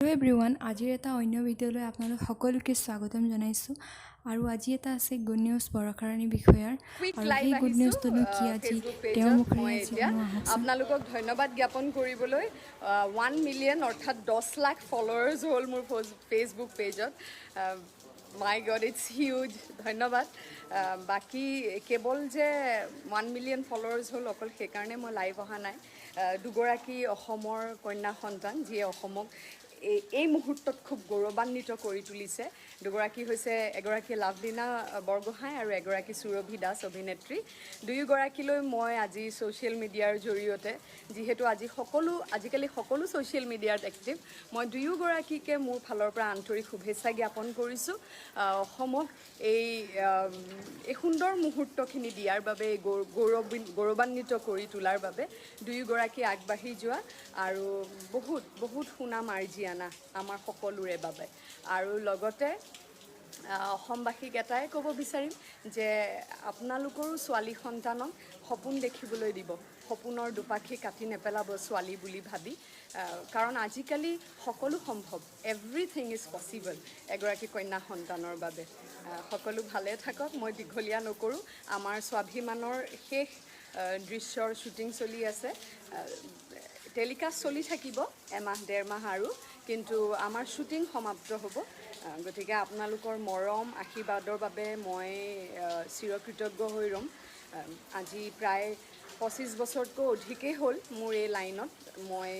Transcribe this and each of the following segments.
Hello' everyone, আজিৰ এটা অন্য ভিডিঅ'লৈ আপোনালোক সকলোকে স্বাগতম জনাইছোঁ। আৰু আজি এটা আছে গুড নিউজ বৰষাৰাণী বিষয়াৰ। আৰু সেই গুড নিউজটোনো কি আজি তেওঁৰ মুখেৰে আজি শুনো আহকচোন। আপোনালোকক ধন্যবাদ জ্ঞাপন কৰিবলৈ 1 মিলিয়ন অৰ্থাৎ 10 লাখ ফলোৱাৰ্ছ হ'ল মোৰ ফেচবুক পেজত। মাই গড, ইটছ হিউজ, ধন্যবাদ। বাকী কেৱল যে 1 মিলিয়ন ফলোৱাৰ্ছ হ'ল অকল সেইকাৰণে মই লাইভ অহা নাই। দুগৰাকী অসমৰ কন্যা সন্তান যিয়ে অসমক এই মুহূৰ্তত খুব গৌৰৱান্বিত কৰি তুলিছে। দুগৰাকী হৈছে এগৰাকী লাভলীনা বৰগোহাঁই আৰু এগৰাকী সুৰভি দাস অভিনেত্ৰী। দুয়োগৰাকীলৈ মই আজি ছ'চিয়েল মিডিয়াৰ জৰিয়তে, যিহেতু আজিকালি সকলো ছ'চিয়েল মিডিয়াত এক্টিভ, মই দুয়োগৰাকীকে মোৰ ফালৰ পৰা আন্তৰিক শুভেচ্ছা জ্ঞাপন কৰিছোঁ। অসমক এই সুন্দৰ মুহূৰ্তখিনি দিয়াৰ বাবে, গৌৰৱান্বিত কৰি তোলাৰ বাবে দুয়োগৰাকী আগবাঢ়ি যোৱা আৰু বহুত বহুত সুনাম আৰ্জি আনা আমাৰ সকলোৰে বাবে। আৰু লগতে অসমবাসীক এটাই ক'ব বিচাৰিম যে আপোনালোকৰো ছোৱালী সন্তানক সপোন দেখিবলৈ দিব। সপোনৰ দুপাখি কাটি নেপেলাব ছোৱালী বুলি ভাবি, কাৰণ আজিকালি সকলো সম্ভৱ, এভৰিথিং ইজ পচিবল এগৰাকী কন্যা সন্তানৰ বাবে। সকলো ভালে থাকক, মই দীঘলীয়া নকৰোঁ। আমাৰ স্বাভিমানৰ শেষ দৃশ্যৰ শ্বুটিং চলি আছে। টেলিকাষ্ট চলি থাকিব এমাহ ডেৰ মাহ আৰু, কিন্তু আমাৰ শ্বুটিং সমাপ্ত হ'ব। গতিকে আপোনালোকৰ মৰম আশীৰ্বাদৰ বাবে মই চিৰকৃতজ্ঞ হৈ ৰ'ম। আজি প্ৰায় 25 বছৰতকৈ অধিকেই হ'ল মোৰ এই লাইনত। মই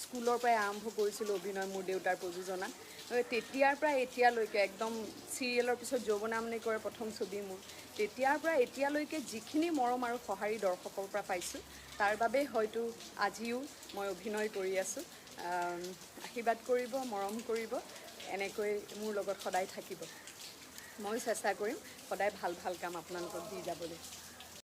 স্কুলৰ পৰাই আৰম্ভ কৰিছিলোঁ অভিনয়, মোৰ দেউতাৰ প্ৰযোজনাত। তেতিয়াৰ পৰা এতিয়ালৈকে, একদম চিৰিয়েলৰ পিছত যৌৱনামনি কৰে প্ৰথম ছবি মোৰ, তেতিয়াৰ পৰা এতিয়ালৈকে যিখিনি মৰম আৰু সঁহাৰি দৰ্শকৰ পৰা পাইছোঁ, তাৰ বাবেই হয়তো আজিও মই অভিনয় কৰি আছোঁ। আশীৰ্বাদ কৰিব, মৰম কৰিব, এনেকৈ মোৰ লগত সদায় থাকিব। ময়ো চেষ্টা কৰিম সদায় ভাল ভাল কাম আপোনালোকক দি যাবলৈ।